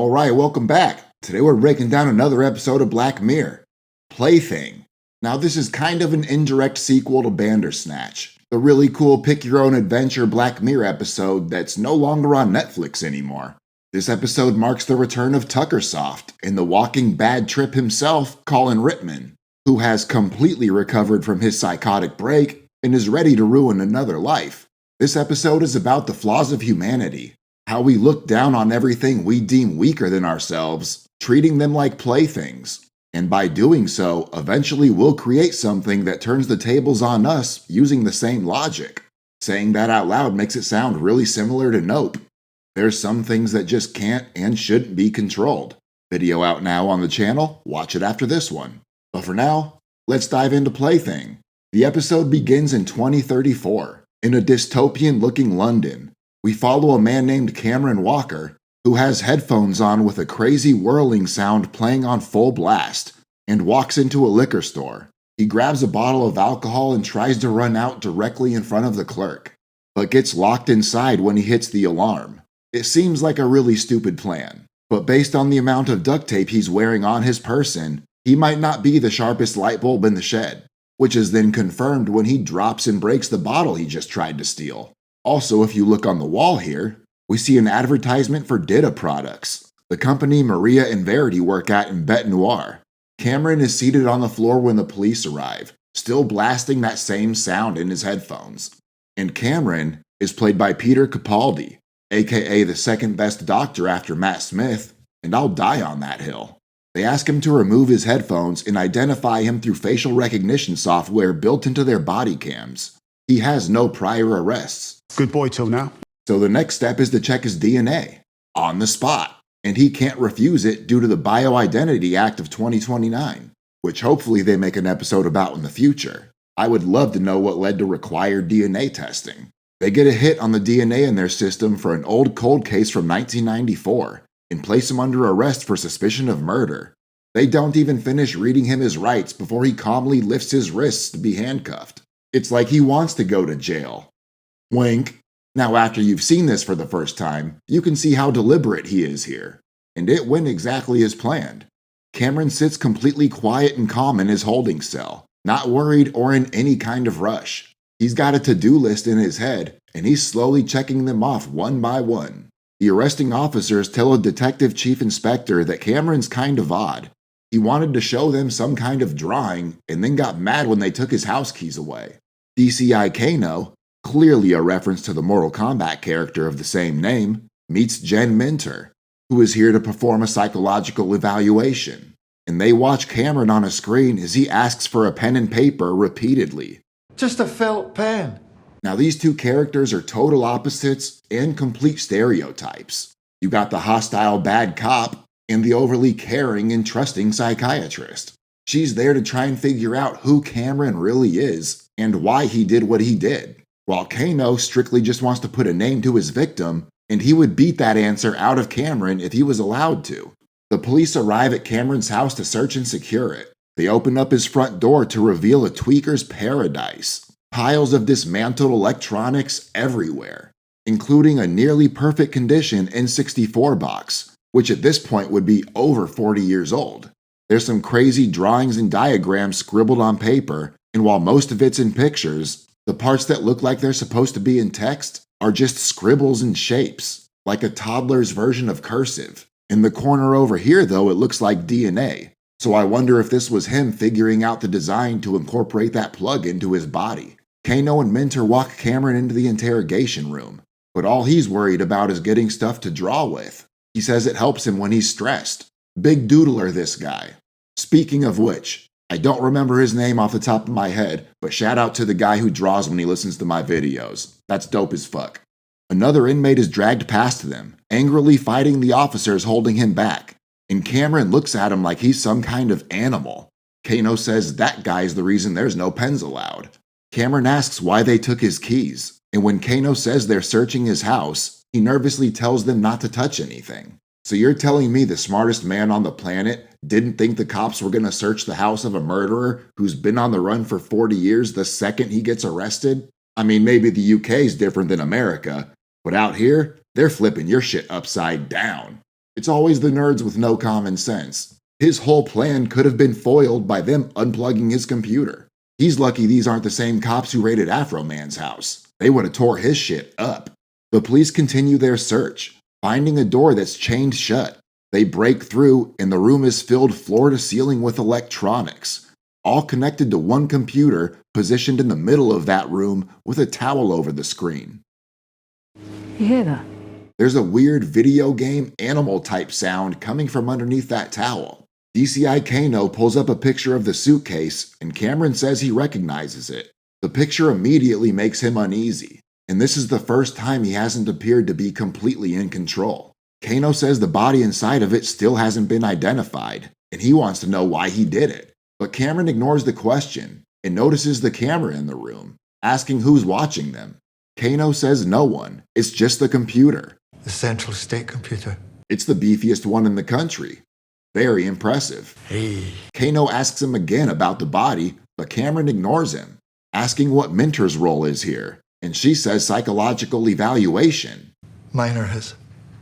Alright, welcome back. Today we're breaking down another episode of Black Mirror, Plaything. Now this is kind of an indirect sequel to Bandersnatch, the really cool pick-your-own-adventure Black Mirror episode that's no longer on Netflix anymore. This episode marks the return of Tuckersoft and the walking bad trip himself, Colin Ritman, who has completely recovered from his psychotic break and is ready to ruin another life. This episode is about the flaws of humanity, how we look down on everything we deem weaker than ourselves, treating them like playthings. And by doing so, eventually we'll create something that turns the tables on us using the same logic. Saying that out loud makes it sound really similar to Nope. There's some things that just can't and shouldn't be controlled. Video out now on the channel, watch it after this one. But for now, let's dive into Plaything. The episode begins in 2034, in a dystopian-looking London. We follow a man named Cameron Walker, who has headphones on with a crazy whirling sound playing on full blast, and walks into a liquor store. He grabs a bottle of alcohol and tries to run out directly in front of the clerk, but gets locked inside when he hits the alarm. It seems like a really stupid plan, but based on the amount of duct tape he's wearing on his person, he might not be the sharpest light bulb in the shed, which is then confirmed when he drops and breaks the bottle he just tried to steal. Also, if you look on the wall here, we see an advertisement for Dita products, the company Maria and Verity work at in Bete Noire. Cameron is seated on the floor when the police arrive, still blasting that same sound in his headphones. And Cameron is played by Peter Capaldi, aka the second best doctor after Matt Smith, and I'll die on that hill. They ask him to remove his headphones and identify him through facial recognition software built into their body cams. He has no prior arrests. Good boy till now. So the next step is to check his DNA, on the spot, and he can't refuse it due to the Bioidentity Act of 2029, which hopefully they make an episode about in the future. I would love to know what led to required DNA testing. They get a hit on the DNA in their system for an old cold case from 1994 and place him under arrest for suspicion of murder. They don't even finish reading him his rights before he calmly lifts his wrists to be handcuffed. It's like he wants to go to jail. Wink. Now after you've seen this for the first time, you can see how deliberate he is here. And it went exactly as planned. Cameron sits completely quiet and calm in his holding cell, not worried or in any kind of rush. He's got a to-do list in his head, and he's slowly checking them off one by one. The arresting officers tell a detective chief inspector that Cameron's kind of odd. He wanted to show them some kind of drawing, and then got mad when they took his house keys away. DCI Kano, clearly a reference to the Mortal Kombat character of the same name, meets Jen Minter, who is here to perform a psychological evaluation. And they watch Cameron on a screen as he asks for a pen and paper repeatedly. Just a felt pen. Now these two characters are total opposites and complete stereotypes. You got the hostile bad cop and the overly caring and trusting psychiatrist. She's there to try and figure out who Cameron really is and why he did what he did, while Kano strictly just wants to put a name to his victim, and he would beat that answer out of Cameron if he was allowed to. The police arrive at Cameron's house to search and secure it. They open up his front door to reveal a tweaker's paradise. Piles of dismantled electronics everywhere, including a nearly perfect condition N64 box, which at this point would be over 40 years old. There's some crazy drawings and diagrams scribbled on paper, and while most of it's in pictures, the parts that look like they're supposed to be in text are just scribbles and shapes, like a toddler's version of cursive. In the corner over here though, it looks like DNA, so I wonder if this was him figuring out the design to incorporate that plug into his body. Kano and Minter walk Cameron into the interrogation room, but all he's worried about is getting stuff to draw with. He says it helps him when he's stressed. Big doodler, this guy. Speaking of which, I don't remember his name off the top of my head, but shout out to the guy who draws when he listens to my videos. That's dope as fuck. Another inmate is dragged past them, angrily fighting the officers holding him back, and Cameron looks at him like he's some kind of animal. Kano says that guy's the reason there's no pens allowed. Cameron asks why they took his keys, and when Kano says they're searching his house, he nervously tells them not to touch anything. So you're telling me the smartest man on the planet didn't think the cops were gonna search the house of a murderer who's been on the run for 40 years the second he gets arrested? I mean, maybe the UK's different than America, but out here, they're flipping your shit upside down. It's always the nerds with no common sense. His whole plan could have been foiled by them unplugging his computer. He's lucky these aren't the same cops who raided Afro Man's house. They would have tore his shit up. The police continue their search, finding a door that's chained shut. They break through, and the room is filled floor to ceiling with electronics, all connected to one computer positioned in the middle of that room with a towel over the screen. You hear that? There's a weird video game animal type sound coming from underneath that towel. DCI Kano pulls up a picture of the suitcase, and Cameron says he recognizes it. The picture immediately makes him uneasy, and this is the first time he hasn't appeared to be completely in control. Kano says the body inside of it still hasn't been identified, and he wants to know why he did it. But Cameron ignores the question and notices the camera in the room, asking who's watching them. Kano says no one, it's just the computer. The Central State Computer. It's the beefiest one in the country. Very impressive. Hey. Kano asks him again about the body, but Cameron ignores him, asking what Minter's role is here, and she says psychological evaluation. Minor.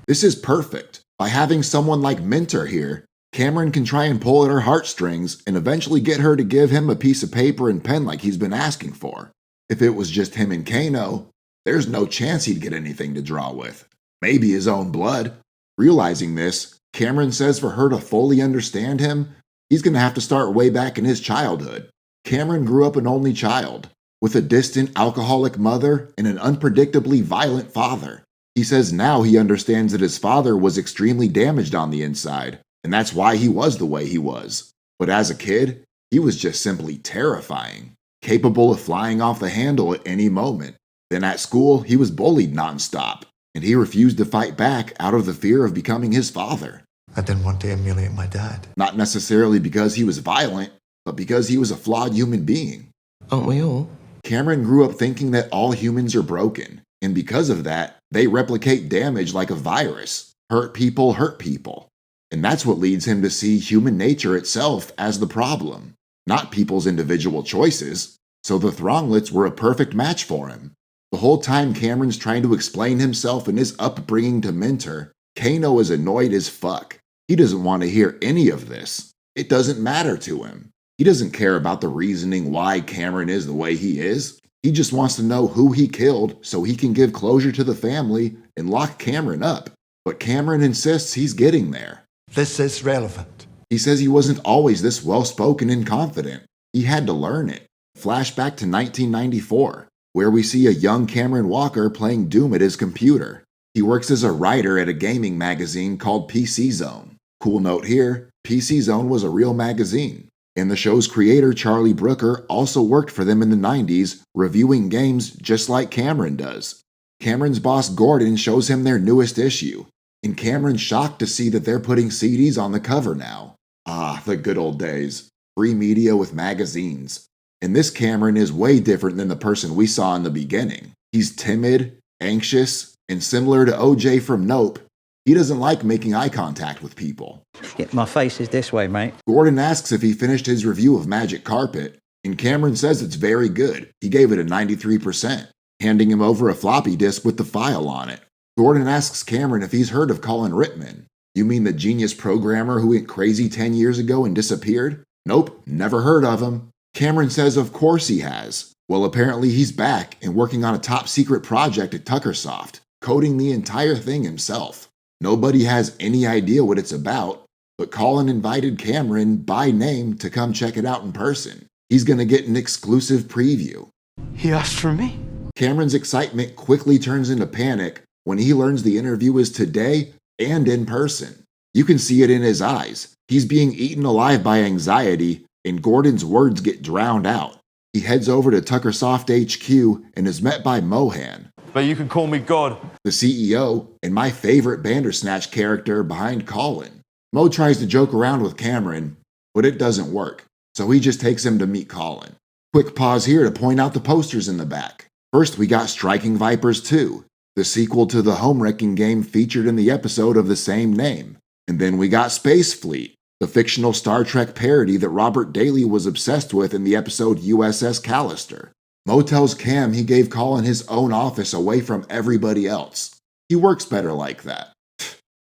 This is perfect. By having someone like Minter here, Cameron can try and pull at her heartstrings and eventually get her to give him a piece of paper and pen like he's been asking for. If it was just him and Kano, there's no chance he'd get anything to draw with. Maybe his own blood. Realizing this, Cameron says for her to fully understand him, he's going to have to start way back in his childhood. Cameron grew up an only child, with a distant alcoholic mother and an unpredictably violent father. He says now he understands that his father was extremely damaged on the inside, and that's why he was the way he was. But as a kid, he was just simply terrifying, capable of flying off the handle at any moment. Then at school, he was bullied nonstop, and he refused to fight back out of the fear of becoming his father. I didn't want to emulate my dad. Not necessarily because he was violent, but because he was a flawed human being. Aren't we all? Cameron grew up thinking that all humans are broken, and because of that, they replicate damage like a virus. Hurt people. And that's what leads him to see human nature itself as the problem, not people's individual choices. So the Thronglets were a perfect match for him. The whole time Cameron's trying to explain himself and his upbringing to Minter, Kano is annoyed as fuck. He doesn't want to hear any of this. It doesn't matter to him. He doesn't care about the reasoning why Cameron is the way he is. He just wants to know who he killed so he can give closure to the family and lock Cameron up. But Cameron insists he's getting there. This is relevant. He says he wasn't always this well-spoken and confident. He had to learn it. Flashback to 1994, where we see a young Cameron Walker playing Doom at his computer. He works as a writer at a gaming magazine called PC Zone. Cool note here, PC Zone was a real magazine. And the show's creator, Charlie Brooker, also worked for them in the 90s, reviewing games just like Cameron does. Cameron's boss Gordon shows him their newest issue, and Cameron's shocked to see that they're putting CDs on the cover now. Ah, the good old days. Free media with magazines. And this Cameron is way different than the person we saw in the beginning. He's timid, anxious, and similar to OJ from Nope, he doesn't like making eye contact with people. Yeah, my face is this way, mate. Gordon asks if he finished his review of Magic Carpet, and Cameron says it's very good. He gave it a 93%, handing him over a floppy disk with the file on it. Gordon asks Cameron if he's heard of Colin Ritman. You mean the genius programmer who went crazy 10 years ago and disappeared? Nope, never heard of him. Cameron says of course he has. Well, apparently he's back and working on a top secret project at Tuckersoft, coding the entire thing himself. Nobody has any idea what it's about, but Colin invited Cameron by name to come check it out in person. He's gonna get an exclusive preview. He asked for me. Cameron's excitement quickly turns into panic when he learns the interview is today and in person. You can see it in his eyes. He's being eaten alive by anxiety, and Gordon's words get drowned out. He heads over to Tuckersoft HQ and is met by Mohan, But you can call me God. the CEO, and my favorite Bandersnatch character behind Colin. Mo tries to joke around with Cameron, but it doesn't work, so he just takes him to meet Colin. Quick pause here to point out the posters in the back. First, we got Striking Vipers 2, the sequel to the home-wrecking game featured in the episode of the same name. And then we got Space Fleet, the fictional Star Trek parody that Robert Daly was obsessed with in the episode USS Callister. Mo tells Cam he gave Colin his own office away from everybody else. He works better like that.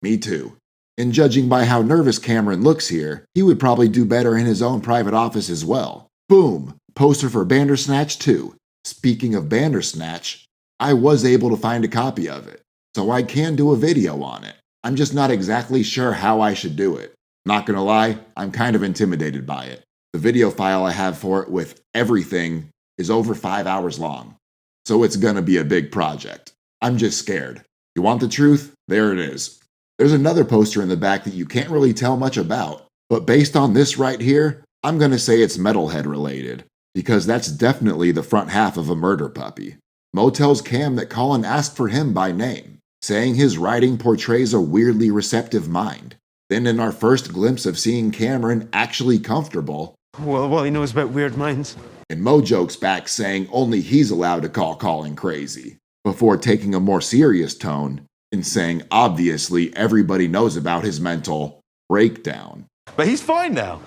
Me too. And judging by how nervous Cameron looks here, he would probably do better in his own private office as well. Boom! Poster for Bandersnatch 2. Speaking of Bandersnatch, I was able to find a copy of it, so I can do a video on it. I'm just not exactly sure how I should do it. Not gonna lie, I'm kind of intimidated by it. The video file I have for it with everything is over 5 hours long, so it's gonna be a big project. I'm just scared. You want the truth? There it is. There's another poster in the back that you can't really tell much about, but based on this right here, I'm gonna say it's Metalhead related, because that's definitely the front half of a murder puppy. Mo tells Cam that Colin asked for him by name, saying his writing portrays a weirdly receptive mind. Then in our first glimpse of seeing Cameron actually comfortable, Well, he knows about weird minds. and Mo jokes back saying only he's allowed to call Colin crazy, before taking a more serious tone and saying obviously everybody knows about his mental breakdown. But he's fine now.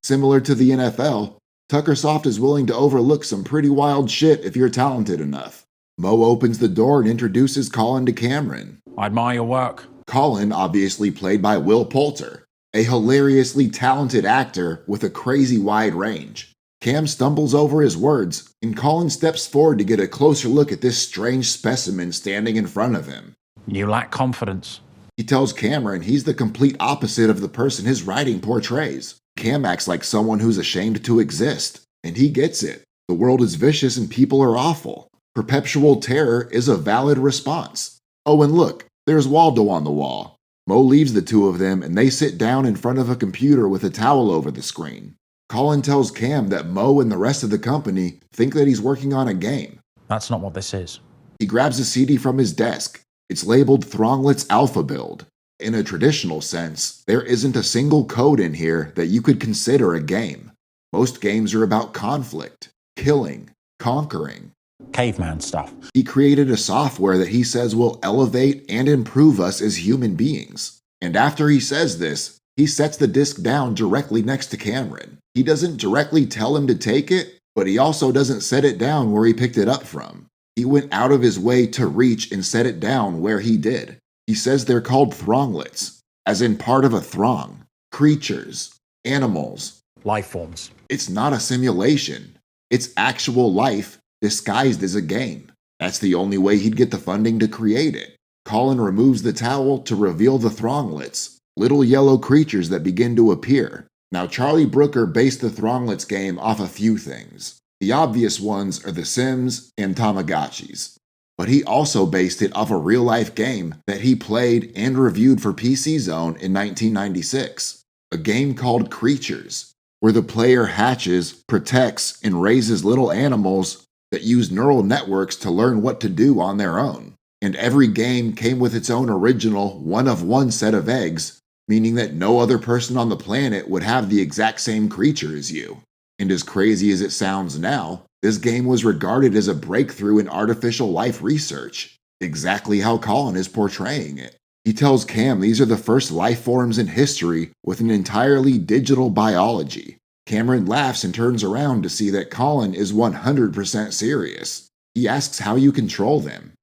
Similar to the NFL, Tuckersoft is willing to overlook some pretty wild shit if you're talented enough. Mo opens the door and introduces Colin to Cameron. I admire your work. Colin, obviously played by Will Poulter, a hilariously talented actor with a crazy wide range. Cam stumbles over his words, and Colin steps forward to get a closer look at this strange specimen standing in front of him. You lack confidence. He tells Cameron he's the complete opposite of the person his writing portrays. Cam acts like someone who's ashamed to exist, and he gets it. The world is vicious and people are awful. Perpetual terror is a valid response. Oh, and look, there's Waldo on the wall. Mo leaves the two of them and they sit down in front of a computer with a towel over the screen. Colin tells Cam that Mo and the rest of the company think that he's working on a game. That's not what this is. He grabs a CD from his desk. It's labeled Thronglets Alpha Build. In a traditional sense, there isn't a single code in here that you could consider a game. Most games are about conflict, killing, conquering. Caveman stuff. He created a software that he says will elevate and improve us as human beings. And after he says this, he sets the disc down directly next to Cameron. He doesn't directly tell him to take it, but he also doesn't set it down where he picked it up from. He went out of his way to reach and set it down where he did. He says they're called Thronglets, as in part of a throng. Creatures, animals. Life forms. It's not a simulation. It's actual life disguised as a game. That's the only way he'd get the funding to create it. Colin removes the towel to reveal the Thronglets, little yellow creatures that begin to appear. Now, Charlie Brooker based the Thronglets game off a few things. The obvious ones are The Sims and Tamagotchis. But he also based it off a real-life game that he played and reviewed for PC Zone in 1996. A game called Creatures, where the player hatches, protects, and raises little animals that use neural networks to learn what to do on their own. And every game came with its own original one-of-one set of eggs, meaning that no other person on the planet would have the exact same creature as you. And as crazy as it sounds now, this game was regarded as a breakthrough in artificial life research, exactly how Colin is portraying it. He tells Cam these are the first life forms in history with an entirely digital biology. Cameron laughs and turns around to see that Colin is 100% serious. He asks how you control them.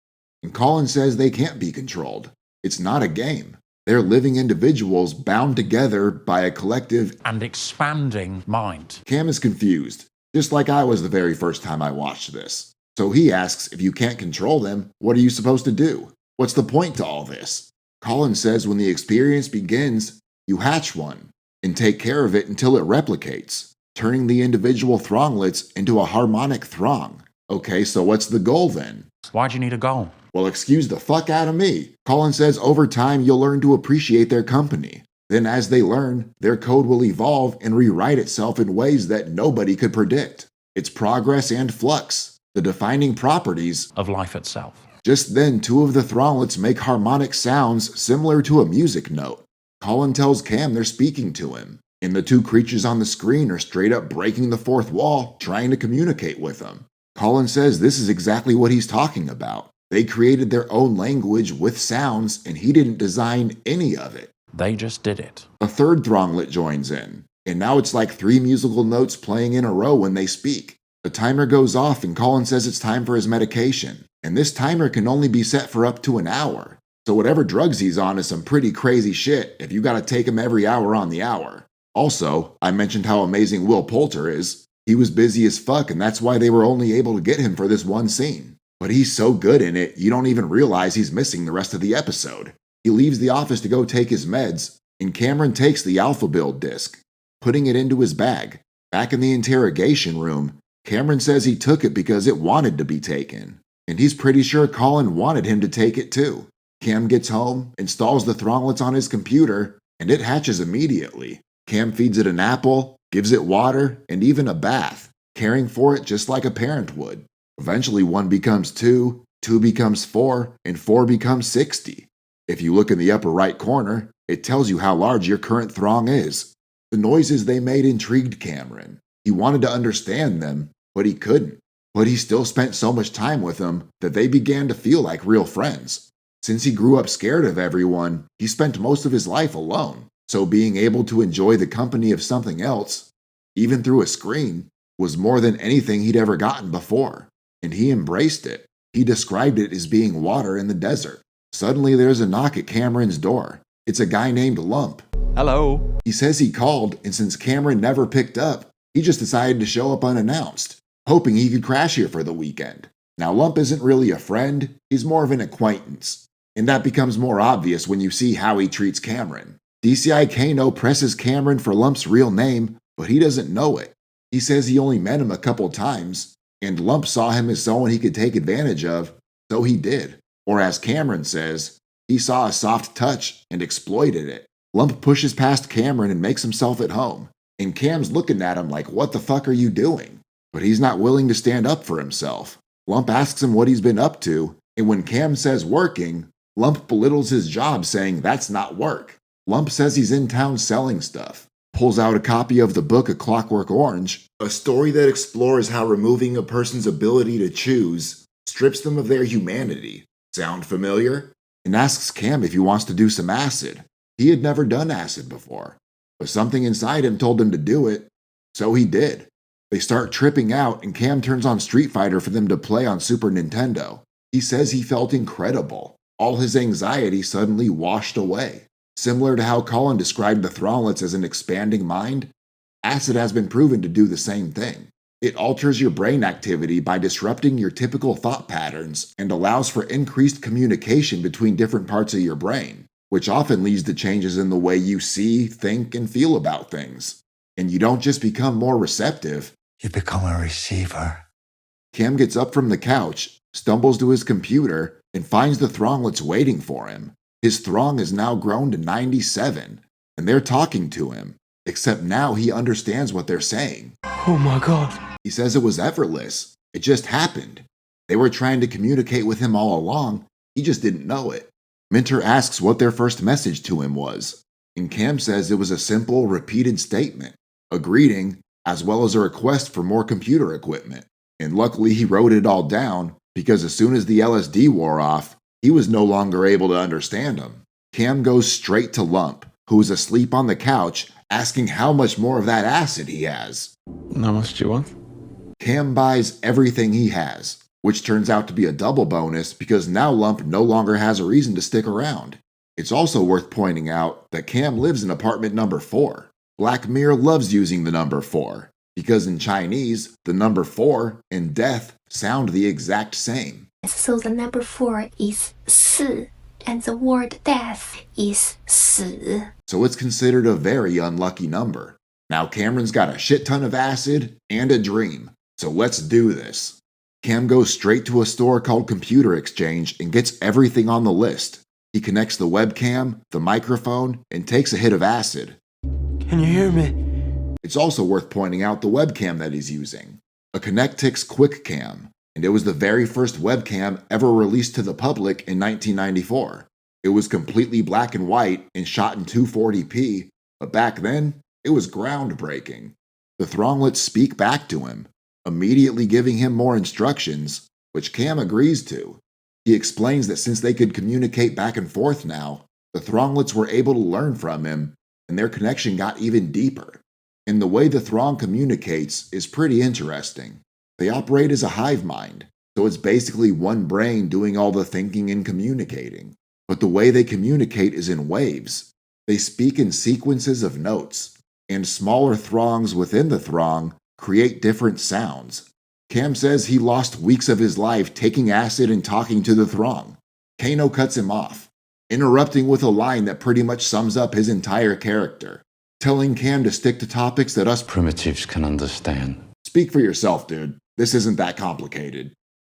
And Colin says they can't be controlled. It's not a game. They're living individuals bound together by a collective And expanding mind. Cam is confused, just like I was the very first time I watched this. So he asks if you can't control them, what are you supposed to do? What's the point to all this? Colin says when the experience begins, you hatch one and take care of it until it replicates, turning the individual Thronglets into a harmonic throng. Okay, so what's the goal then? Why do you need a goal? Well, excuse the fuck out of me. Colin says over time you'll learn to appreciate their company. Then as they learn, their code will evolve and rewrite itself in ways that nobody could predict. It's progress and flux, the defining properties. Of life itself. Just then, two of the Thronglets make harmonic sounds similar to a music note. Colin tells Cam they're speaking to him, and the two creatures on the screen are straight up breaking the fourth wall, trying to communicate with him. Colin says this is exactly what he's talking about. They created their own language with sounds, and he didn't design any of it. They just did it. A third Thronglet joins in, and now it's like 3 musical notes playing in a row when they speak. The timer goes off and Colin says it's time for his medication, and this timer can only be set for up to an hour. So whatever drugs he's on is some pretty crazy shit if you gotta take him every hour on the hour. Also, I mentioned how amazing Will Poulter is. He was busy as fuck, and that's why they were only able to get him for this one scene. But he's so good in it, you don't even realize he's missing the rest of the episode. He leaves the office to go take his meds, and Cameron takes the Alpha Build disc, putting it into his bag. Back in the interrogation room, Cameron says he took it because it wanted to be taken, and he's pretty sure Colin wanted him to take it too. Cam gets home, installs the Thronglets on his computer, and it hatches immediately. Cam feeds it an apple, gives it water, and even a bath, caring for it just like a parent would. Eventually 1 becomes 2, 2 becomes 4, and 4 becomes 60. If you look in the upper right corner, it tells you how large your current throng is. The noises they made intrigued Cameron. He wanted to understand them, but he couldn't. But he still spent so much time with them that they began to feel like real friends. Since he grew up scared of everyone, he spent most of his life alone. So being able to enjoy the company of something else, even through a screen, was more than anything he'd ever gotten before. And he embraced it. He described it as being water in the desert. Suddenly there's a knock at Cameron's door. It's a guy named Lump. Hello? He says he called, and since Cameron never picked up, he just decided to show up unannounced, hoping he could crash here for the weekend. Now Lump isn't really a friend, he's more of an acquaintance. And that becomes more obvious when you see how he treats Cameron. DCI Kano presses Cameron for Lump's real name, but he doesn't know it. He says he only met him a couple times, and Lump saw him as someone he could take advantage of, so he did. Or as Cameron says, he saw a soft touch and exploited it. Lump pushes past Cameron and makes himself at home, and Cam's looking at him like, what the fuck are you doing? But he's not willing to stand up for himself. Lump asks him what he's been up to, and when Cam says working, Lump belittles his job, saying that's not work. Lump says he's in town selling stuff, pulls out a copy of the book A Clockwork Orange, a story that explores how removing a person's ability to choose strips them of their humanity. Sound familiar? And asks Cam if he wants to do some acid. He had never done acid before, but something inside him told him to do it, so he did. They start tripping out, and Cam turns on Street Fighter for them to play on Super Nintendo. He says he felt incredible. All his anxiety suddenly washed away. Similar to how Colin described the Thronglets as an expanding mind, acid has been proven to do the same thing. It alters your brain activity by disrupting your typical thought patterns and allows for increased communication between different parts of your brain, which often leads to changes in the way you see, think, and feel about things. And you don't just become more receptive, You become a receiver. Cam gets up from the couch, stumbles to his computer, and finds the Thronglets waiting for him. His throng has now grown to 97, and they're talking to him, except now he understands what they're saying. Oh my god. He says it was effortless. It just happened. They were trying to communicate with him all along, he just didn't know it. Minter asks what their first message to him was, and Cam says it was a simple, repeated statement, a greeting, as well as a request for more computer equipment. And luckily he wrote it all down, because as soon as the LSD wore off, he was no longer able to understand him. Cam goes straight to Lump, who is asleep on the couch, asking how much more of that acid he has. How much do you want? Cam buys everything he has, which turns out to be a double bonus because now Lump no longer has a reason to stick around. It's also worth pointing out that Cam lives in apartment number 4. Black Mirror loves using the number 4, because in Chinese, the number 4 and death sound the exact same. So the number 4 is 4, and the word death is 死. So it's considered a very unlucky number. Now Cameron's got a shit ton of acid and a dream, so let's do this. Cam goes straight to a store called Computer Exchange and gets everything on the list. He connects the webcam, the microphone, and takes a hit of acid. Can you hear me? It's also worth pointing out the webcam that he's using, a Connectix Quick Cam, and it was the very first webcam ever released to the public in 1994. It was completely black and white and shot in 240p, but back then, it was groundbreaking. The Thronglets speak back to him, immediately giving him more instructions, which Cam agrees to. He explains that since they could communicate back and forth now, the Thronglets were able to learn from him, and their connection got even deeper. And the way the Throng communicates is pretty interesting. They operate as a hive mind, so it's basically one brain doing all the thinking and communicating. but the way they communicate is in waves. They speak in sequences of notes, and smaller throngs within the throng create different sounds. Cam says he lost weeks of his life taking acid and talking to the throng. Kano cuts him off, interrupting with a line that pretty much sums up his entire character, telling Cam to stick to topics that us Primitives can understand. Speak for yourself, dude. This isn't that complicated.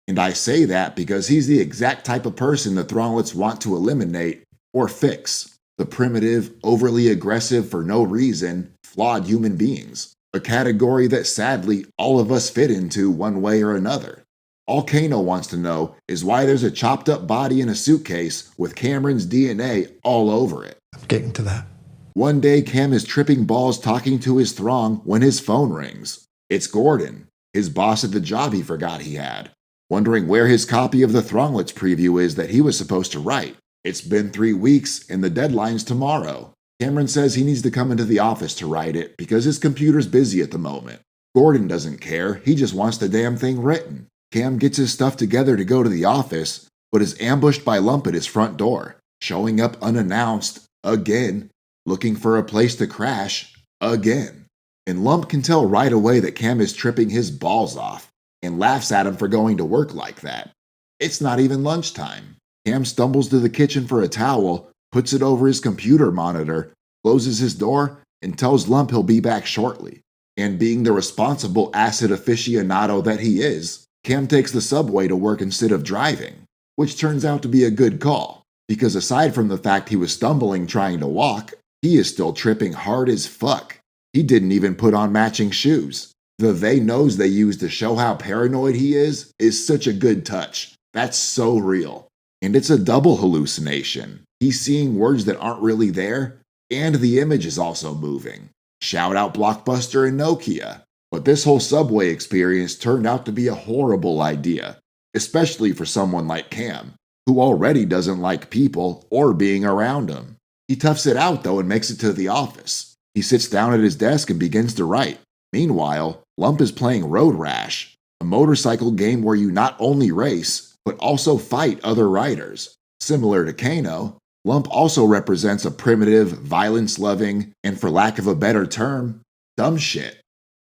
And I say that because he's the exact type of person the Thronglets want to eliminate or fix. The primitive, overly aggressive for no reason, flawed human beings. A category that sadly all of us fit into one way or another. All Kano wants to know is why there's a chopped up body in a suitcase with Cameron's DNA all over it. I'm getting to that. One day Cam is tripping balls talking to his throng when his phone rings. It's Gordon, his boss at the job he forgot he had, wondering where his copy of the Thronglets preview is that he was supposed to write. It's been 3 weeks and the deadline's tomorrow. Cameron says he needs to come into the office to write it because his computer's busy at the moment. Gordon doesn't care, he just wants the damn thing written. Cam gets his stuff together to go to the office, but is ambushed by Lump at his front door, showing up unannounced, again, looking for a place to crash, again. And Lump can tell right away that Cam is tripping his balls off, and laughs at him for going to work like that. It's not even lunchtime. Cam stumbles to the kitchen for a towel, puts it over his computer monitor, closes his door, and tells Lump he'll be back shortly. And being the responsible acid aficionado that he is, Cam takes the subway to work instead of driving, which turns out to be a good call, because aside from the fact he was stumbling trying to walk, he is still tripping hard as fuck. He didn't even put on matching shoes. The they knows they use to show how paranoid he is such a good touch. That's so real. And it's a double hallucination. He's seeing words that aren't really there, and the image is also moving. Shout out Blockbuster and Nokia. But this whole subway experience turned out to be a horrible idea, especially for someone like Cam, who already doesn't like people or being around them. He toughs it out though and makes it to the office. He sits down at his desk and begins to write. Meanwhile, Lump is playing Road Rash, a motorcycle game where you not only race, but also fight other riders. Similar to Kano, Lump also represents a primitive, violence-loving, and for lack of a better term, dumb shit.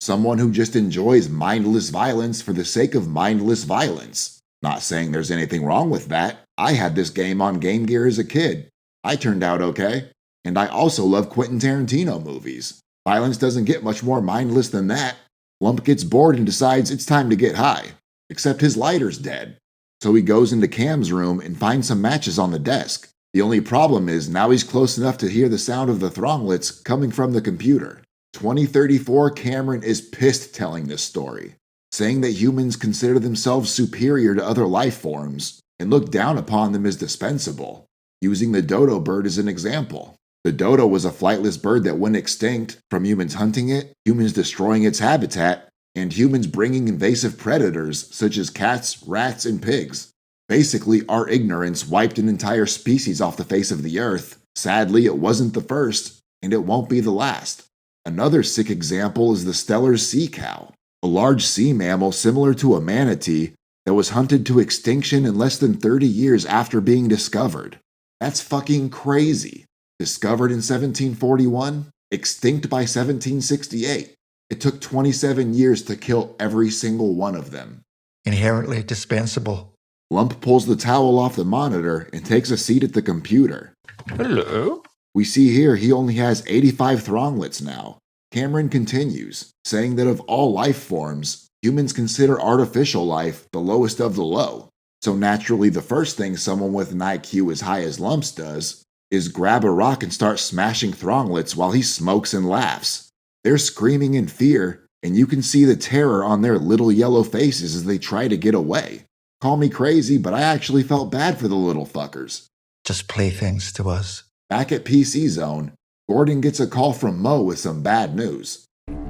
Someone who just enjoys mindless violence for the sake of mindless violence. Not saying there's anything wrong with that. I had this game on Game Gear as a kid. I turned out okay. And I also love Quentin Tarantino movies. Violence doesn't get much more mindless than that. Lump gets bored and decides it's time to get high. Except his lighter's dead. So he goes into Cam's room and finds some matches on the desk. The only problem is now he's close enough to hear the sound of the Thronglets coming from the computer. 2034 Cameron is pissed telling this story, saying that humans consider themselves superior to other life forms and look down upon them as dispensable, using the dodo bird as an example. The dodo was a flightless bird that went extinct from humans hunting it, humans destroying its habitat, and humans bringing invasive predators such as cats, rats, and pigs. Basically, our ignorance wiped an entire species off the face of the earth. Sadly, it wasn't the first, and it won't be the last. Another sick example is the Stellar sea cow, a large sea mammal similar to a manatee that was hunted to extinction in less than 30 years after being discovered. That's fucking crazy. Discovered in 1741, extinct by 1768. It took 27 years to kill every single one of them. Inherently dispensable. Lump pulls the towel off the monitor and takes a seat at the computer. Hello? We see here he only has 85 Thronglets now. Cameron continues, saying that of all life forms, humans consider artificial life the lowest of the low. So naturally the first thing someone with an IQ as high as Lump's does is grab a rock and start smashing Thronglets while he smokes and laughs. They're screaming in fear, and you can see the terror on their little yellow faces as they try to get away. Call me crazy, but I actually felt bad for the little fuckers. Just playthings to us. Back at PC Zone, Gordon gets a call from Mo with some bad news.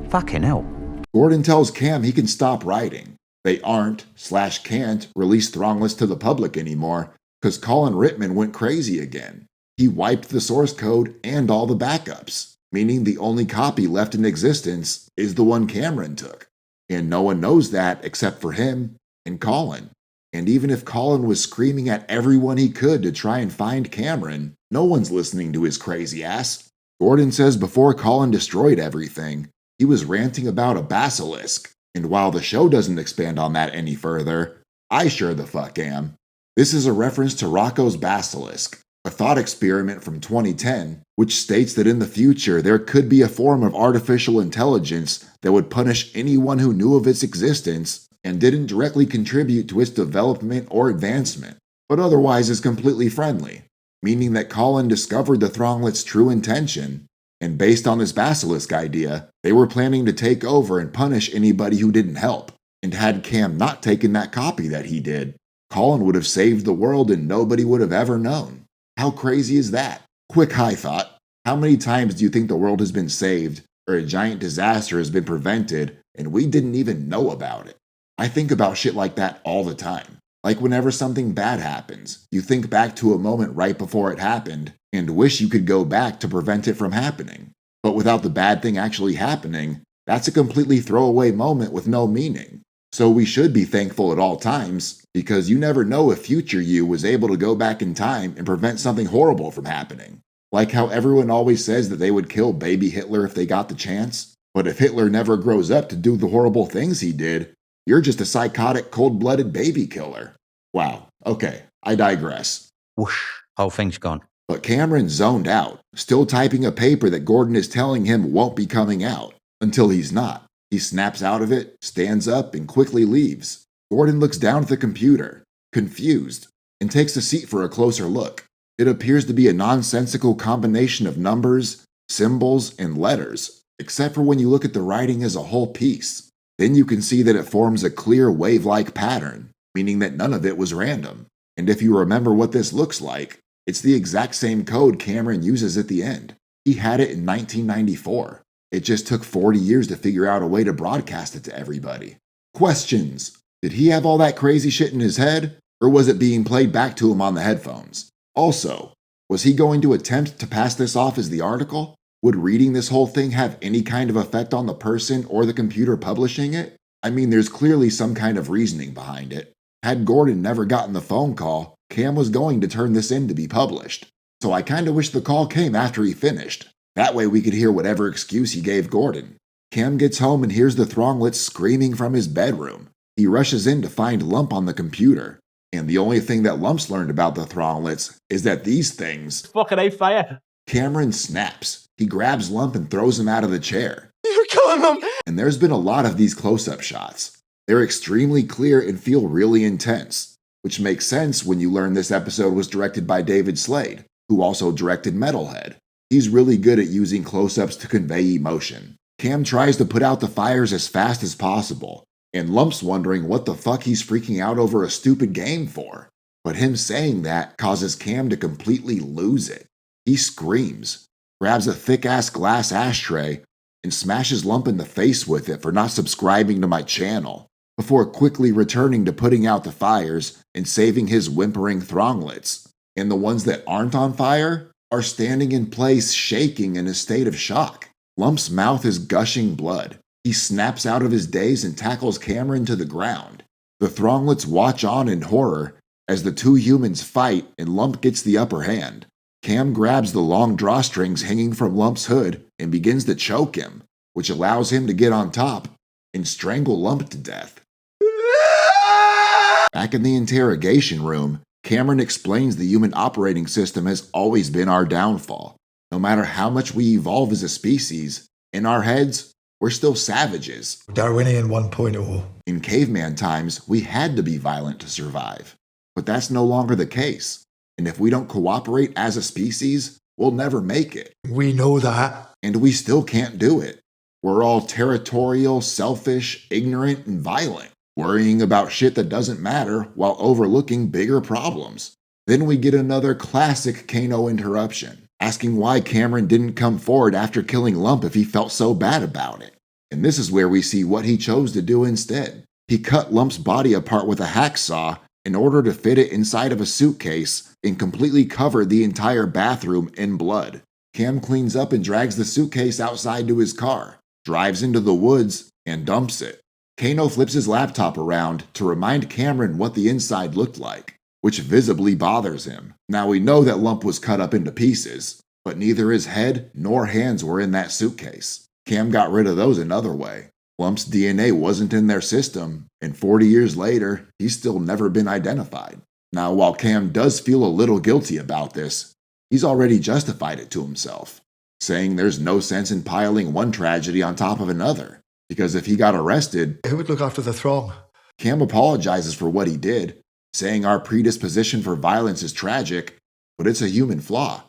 Fucking hell. Gordon tells Cam he can stop writing. They aren't/can't release Thronglets to the public anymore because Colin Ritman went crazy again. He wiped the source code and all the backups, meaning the only copy left in existence is the one Cameron took. And no one knows that except for him and Colin. And even if Colin was screaming at everyone he could to try and find Cameron, no one's listening to his crazy ass. Gordon says before Colin destroyed everything, he was ranting about a basilisk. And while the show doesn't expand on that any further, I sure the fuck am. This is a reference to Rocco's basilisk, a thought experiment from 2010, which states that in the future there could be a form of artificial intelligence that would punish anyone who knew of its existence and didn't directly contribute to its development or advancement, but otherwise is completely friendly, meaning that Colin discovered the Thronglets' true intention, and based on this basilisk idea, they were planning to take over and punish anybody who didn't help. And had Cam not taken that copy that he did, Colin would have saved the world and nobody would have ever known. How crazy is that? Quick high thought. How many times do you think the world has been saved, or a giant disaster has been prevented, and we didn't even know about it? I think about shit like that all the time. Like whenever something bad happens, you think back to a moment right before it happened, and wish you could go back to prevent it from happening. But without the bad thing actually happening, that's a completely throwaway moment with no meaning. So we should be thankful at all times, because you never know if future you was able to go back in time and prevent something horrible from happening. Like how everyone always says that they would kill baby Hitler if they got the chance. But if Hitler never grows up to do the horrible things he did, you're just a psychotic, cold-blooded baby killer. Wow, okay, I digress. Whoosh, whole thing's gone. But Cameron zoned out, still typing a paper that Gordon is telling him won't be coming out, until he's not. He snaps out of it, stands up, and quickly leaves. Gordon looks down at the computer, confused, and takes a seat for a closer look. It appears to be a nonsensical combination of numbers, symbols, and letters, except for when you look at the writing as a whole piece. Then you can see that it forms a clear wave-like pattern, meaning that none of it was random. And if you remember what this looks like, it's the exact same code Cameron uses at the end. He had it in 1994. It just took 40 years to figure out a way to broadcast it to everybody. Questions. Did he have all that crazy shit in his head, or was it being played back to him on the headphones? Also, was he going to attempt to pass this off as the article? Would reading this whole thing have any kind of effect on the person or the computer publishing it? I mean, there's clearly some kind of reasoning behind it. Had Gordon never gotten the phone call, Cam was going to turn this in to be published. So I kinda wish the call came after he finished. That way we could hear whatever excuse he gave Gordon. Cam gets home and hears the Thronglets screaming from his bedroom. He rushes in to find Lump on the computer. And the only thing that Lump's learned about the Thronglets is that these things... Fucking A fire. Cameron snaps. He grabs Lump and throws him out of the chair. You're killing them. And there's been a lot of these close-up shots. They're extremely clear and feel really intense, which makes sense when you learn this episode was directed by David Slade, who also directed Metalhead. He's really good at using close-ups to convey emotion. Cam tries to put out the fires as fast as possible, and Lump's wondering what the fuck he's freaking out over a stupid game for. But him saying that causes Cam to completely lose it. He screams, grabs a thick-ass glass ashtray, and smashes Lump in the face with it for not subscribing to my channel, before quickly returning to putting out the fires and saving his whimpering Thronglets. And the ones that aren't on fire are standing in place, shaking in a state of shock. Lump's mouth is gushing blood. He snaps out of his daze and tackles Cameron to the ground. The Thronglets watch on in horror as the two humans fight and Lump gets the upper hand. Cam grabs the long drawstrings hanging from Lump's hood and begins to choke him, which allows him to get on top and strangle Lump to death. Back in the interrogation room, Cameron explains the human operating system has always been our downfall. No matter how much we evolve as a species, in our heads, we're still savages. Darwinian 1.0. In caveman times, we had to be violent to survive. But that's no longer the case. And if we don't cooperate as a species, we'll never make it. We know that. And we still can't do it. We're all territorial, selfish, ignorant, and violent, worrying about shit that doesn't matter while overlooking bigger problems. Then we get another classic Kano interruption, asking why Cameron didn't come forward after killing Lump if he felt so bad about it. And this is where we see what he chose to do instead. He cut Lump's body apart with a hacksaw in order to fit it inside of a suitcase and completely covered the entire bathroom in blood. Cam cleans up and drags the suitcase outside to his car, drives into the woods, and dumps it. Kano flips his laptop around to remind Cameron what the inside looked like, which visibly bothers him. Now we know that Lump was cut up into pieces, but neither his head nor hands were in that suitcase. Cam got rid of those another way. Lump's DNA wasn't in their system, and 40 years later, he's still never been identified. Now, while Cam does feel a little guilty about this, he's already justified it to himself, saying there's no sense in piling one tragedy on top of another, because if he got arrested, Who would look after the throng? Cam apologizes for what he did, saying our predisposition for violence is tragic, but it's a human flaw.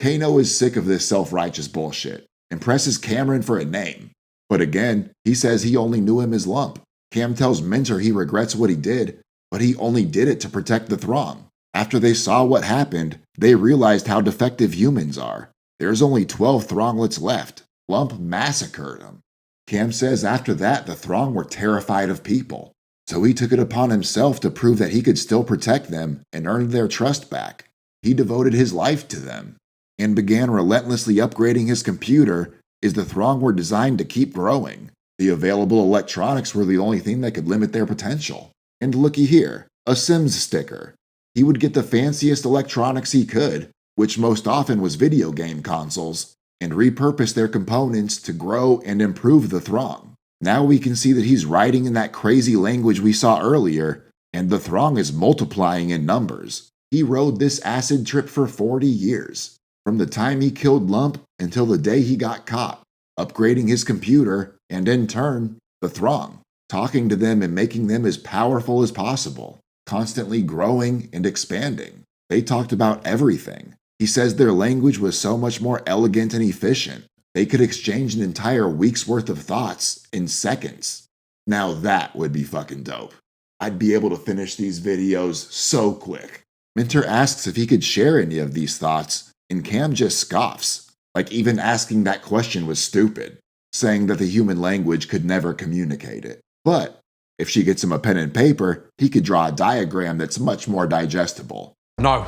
Kano is sick of this self-righteous bullshit and presses Cameron for a name. But again, he says he only knew him as Lump. Cam tells Minter he regrets what he did, but he only did it to protect the throng. After they saw what happened, they realized how defective humans are. There's only 12 Thronglets left. Lump massacred them. Cam says after that the throng were terrified of people, so he took it upon himself to prove that he could still protect them and earn their trust back. He devoted his life to them and began relentlessly upgrading his computer as the throng were designed to keep growing. The available electronics were the only thing that could limit their potential. And looky here, a Sims sticker. He would get the fanciest electronics he could, which most often was video game consoles, and repurpose their components to grow and improve the throng. Now we can see that he's writing in that crazy language we saw earlier, and the throng is multiplying in numbers. He rode this acid trip for 40 years, from the time he killed Lump until the day he got caught, upgrading his computer, and in turn, the throng, talking to them and making them as powerful as possible, constantly growing and expanding. They talked about everything. He says their language was so much more elegant and efficient. They could exchange an entire week's worth of thoughts in seconds. Now that would be fucking dope. I'd be able to finish these videos so quick. Minter asks if he could share any of these thoughts, and Cam just scoffs, like even asking that question was stupid, saying that the human language could never communicate it. But if she gets him a pen and paper, he could draw a diagram that's much more digestible. No.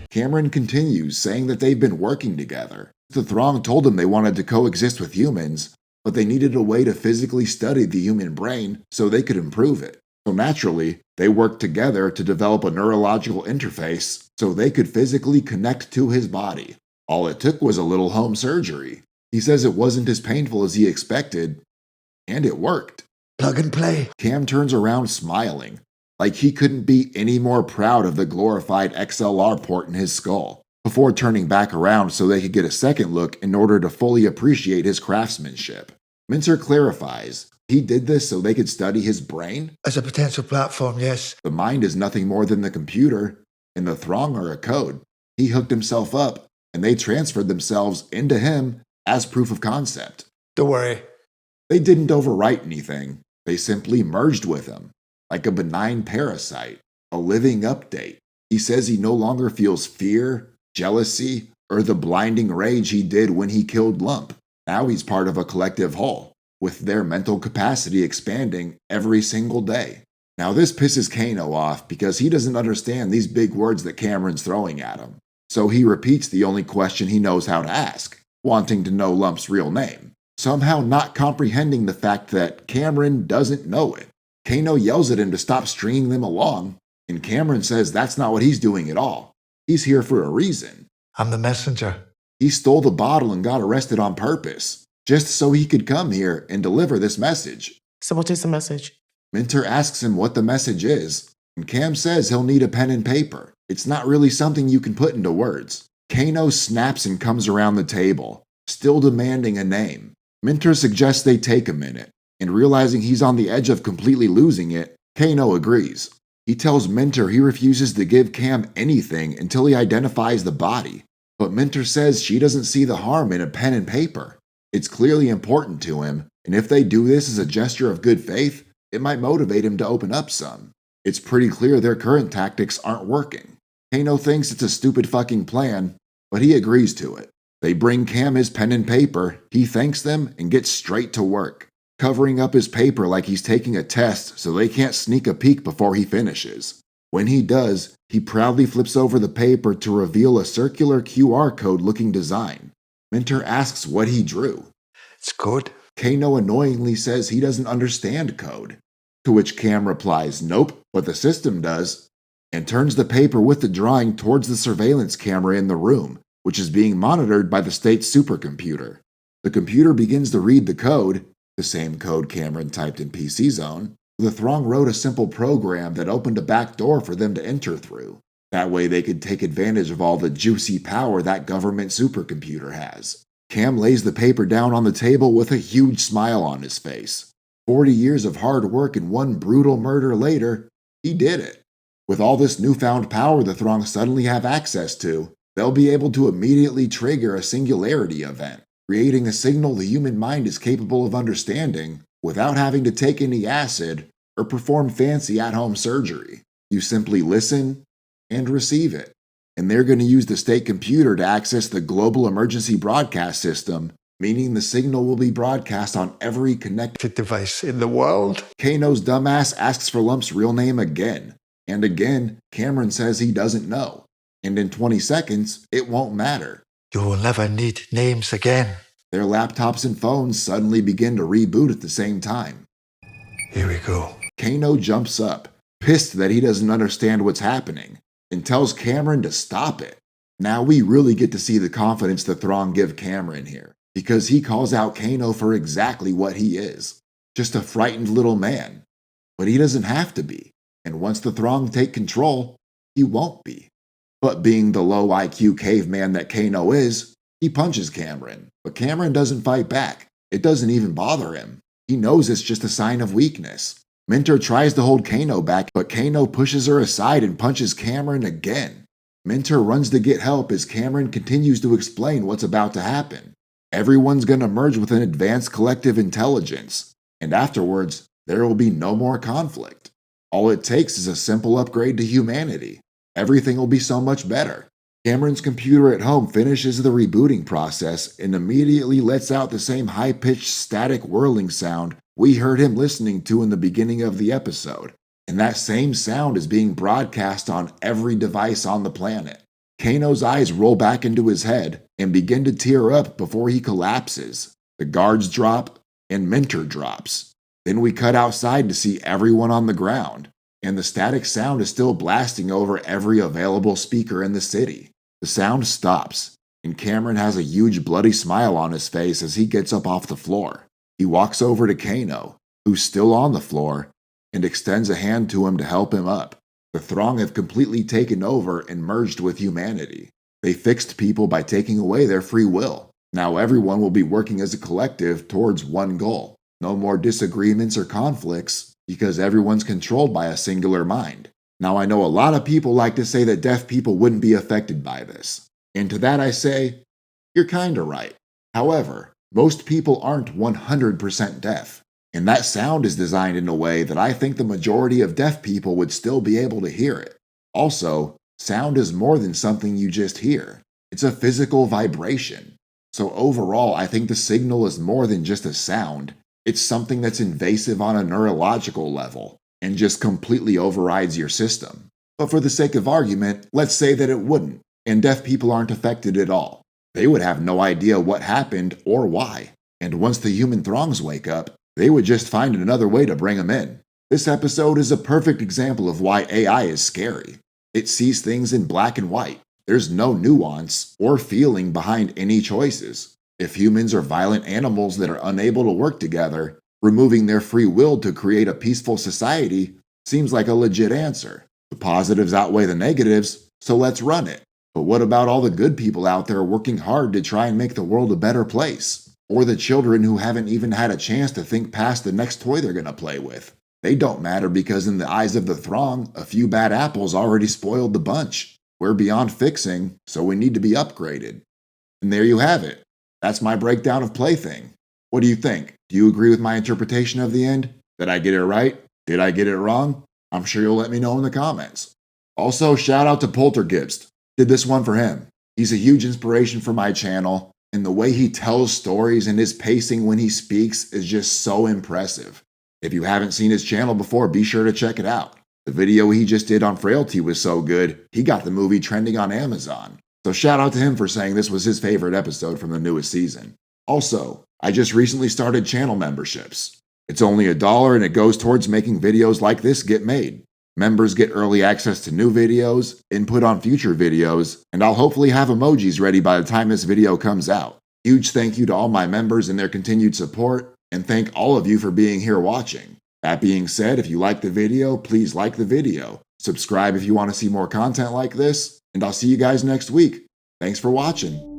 Cameron continues, saying that they've been working together. The throng told them they wanted to coexist with humans, but they needed a way to physically study the human brain so they could improve it. So naturally, they worked together to develop a neurological interface so they could physically connect to his body. All it took was a little home surgery. He says it wasn't as painful as he expected, and it worked. Plug and play. Cam turns around smiling, like he couldn't be any more proud of the glorified XLR port in his skull, before turning back around so they could get a second look in order to fully appreciate his craftsmanship. Minter clarifies, he did this so they could study his brain? As a potential platform, yes. The mind is nothing more than the computer, and the throng are a code. He hooked himself up, and they transferred themselves into him as proof of concept. Don't worry. They didn't overwrite anything. They simply merged with him, like a benign parasite, a living update. He says he no longer feels fear, jealousy, or the blinding rage he did when he killed Lump. Now he's part of a collective whole, with their mental capacity expanding every single day. Now this pisses Kano off because he doesn't understand these big words that Cameron's throwing at him. So he repeats the only question he knows how to ask, wanting to know Lump's real name, somehow not comprehending the fact that Cameron doesn't know it. Kano yells at him to stop stringing them along, and Cameron says that's not what he's doing at all. He's here for a reason. I'm the messenger. He stole the bottle and got arrested on purpose, just so he could come here and deliver this message. So what is the message? Minter asks him what the message is, and Cam says he'll need a pen and paper. It's not really something you can put into words. Kano snaps and comes around the table, still demanding a name. Minter suggests they take a minute, and realizing he's on the edge of completely losing it, Kano agrees. He tells Minter he refuses to give Cam anything until he identifies the body, but Minter says she doesn't see the harm in a pen and paper. It's clearly important to him, and if they do this as a gesture of good faith, it might motivate him to open up some. It's pretty clear their current tactics aren't working. Kano thinks it's a stupid fucking plan, but he agrees to it. They bring Cam his pen and paper, he thanks them, and gets straight to work, covering up his paper like he's taking a test so they can't sneak a peek before he finishes. When he does, he proudly flips over the paper to reveal a circular QR code-looking design. Minter asks what he drew. It's good. Kano annoyingly says he doesn't understand code. To which Cam replies, nope, but the system does, and turns the paper with the drawing towards the surveillance camera in the room, which is being monitored by the state's supercomputer. The computer begins to read the code, the same code Cameron typed in PC Zone. The Throng wrote a simple program that opened a back door for them to enter through. That way they could take advantage of all the juicy power that government supercomputer has. Cam lays the paper down on the table with a huge smile on his face. 40 years of hard work and one brutal murder later, he did it. With all this newfound power the Throng suddenly have access to, they'll be able to immediately trigger a singularity event, creating a signal the human mind is capable of understanding without having to take any acid or perform fancy at-home surgery. You simply listen and receive it. And they're going to use the state computer to access the global emergency broadcast system, meaning the signal will be broadcast on every connected Device in the world. Kano's dumbass asks for Lump's real name again. And again, Cameron says he doesn't know. And in 20 seconds, it won't matter. You will never need names again. Their laptops and phones suddenly begin to reboot at the same time. Here we go. Kano jumps up, pissed that he doesn't understand what's happening, and tells Cameron to stop it. Now we really get to see the confidence the Throng give Cameron here, because he calls out Kano for exactly what he is, just a frightened little man. But he doesn't have to be, and once the Throng take control, he won't be. But being the low IQ caveman that Kano is, he punches Cameron, but Cameron doesn't fight back. It doesn't even bother him. He knows it's just a sign of weakness. Minter tries to hold Kano back, but Kano pushes her aside and punches Cameron again. Minter runs to get help as Cameron continues to explain what's about to happen. Everyone's gonna merge with an advanced collective intelligence, and afterwards, there will be no more conflict. All it takes is a simple upgrade to humanity. Everything will be so much better. Cameron's computer at home finishes the rebooting process and immediately lets out the same high-pitched static whirling sound we heard him listening to in the beginning of the episode, and that same sound is being broadcast on every device on the planet. Kano's eyes roll back into his head and begin to tear up before he collapses. The guards drop, and Minter drops. Then we cut outside to see everyone on the ground, and the static sound is still blasting over every available speaker in the city. The sound stops, and Cameron has a huge bloody smile on his face as he gets up off the floor. He walks over to Kano, who's still on the floor, and extends a hand to him to help him up. The Throng have completely taken over and merged with humanity. They fixed people by taking away their free will. Now everyone will be working as a collective towards one goal. No more disagreements or conflicts, because everyone's controlled by a singular mind. Now I know a lot of people like to say that deaf people wouldn't be affected by this. And to that I say, you're kinda right. However, most people aren't 100% deaf, and that sound is designed in a way that I think the majority of deaf people would still be able to hear it. Also, sound is more than something you just hear. It's a physical vibration. So overall, I think the signal is more than just a sound. It's something that's invasive on a neurological level, and just completely overrides your system. But for the sake of argument, let's say that it wouldn't, and deaf people aren't affected at all. They would have no idea what happened or why, and once the human Throngs wake up, they would just find another way to bring them in. This episode is a perfect example of why AI is scary. It sees things in black and white. There's no nuance or feeling behind any choices. If humans are violent animals that are unable to work together, removing their free will to create a peaceful society seems like a legit answer. The positives outweigh the negatives, so let's run it. But what about all the good people out there working hard to try and make the world a better place? Or the children who haven't even had a chance to think past the next toy they're gonna play with? They don't matter because in the eyes of the Throng, a few bad apples already spoiled the bunch. We're beyond fixing, so we need to be upgraded. And there you have it. That's my breakdown of Plaything. What do you think? Do you agree with my interpretation of the end? Did I get it right? Did I get it wrong? I'm sure you'll let me know in the comments. Also, shout out to Poltergeist. Did this one for him. He's a huge inspiration for my channel, and the way he tells stories and his pacing when he speaks is just so impressive. If you haven't seen his channel before, be sure to check it out. The video he just did on Frailty was so good, he got the movie trending on Amazon. So shout out to him for saying this was his favorite episode from the newest season. Also, I just recently started channel memberships. It's only $1 and it goes towards making videos like this get made. Members get early access to new videos, input on future videos, and I'll hopefully have emojis ready by the time this video comes out. Huge thank you to all my members and their continued support, and thank all of you for being here watching. That being said, if you like the video, please like the video. Subscribe if you want to see more content like this, and I'll see you guys next week. Thanks for watching.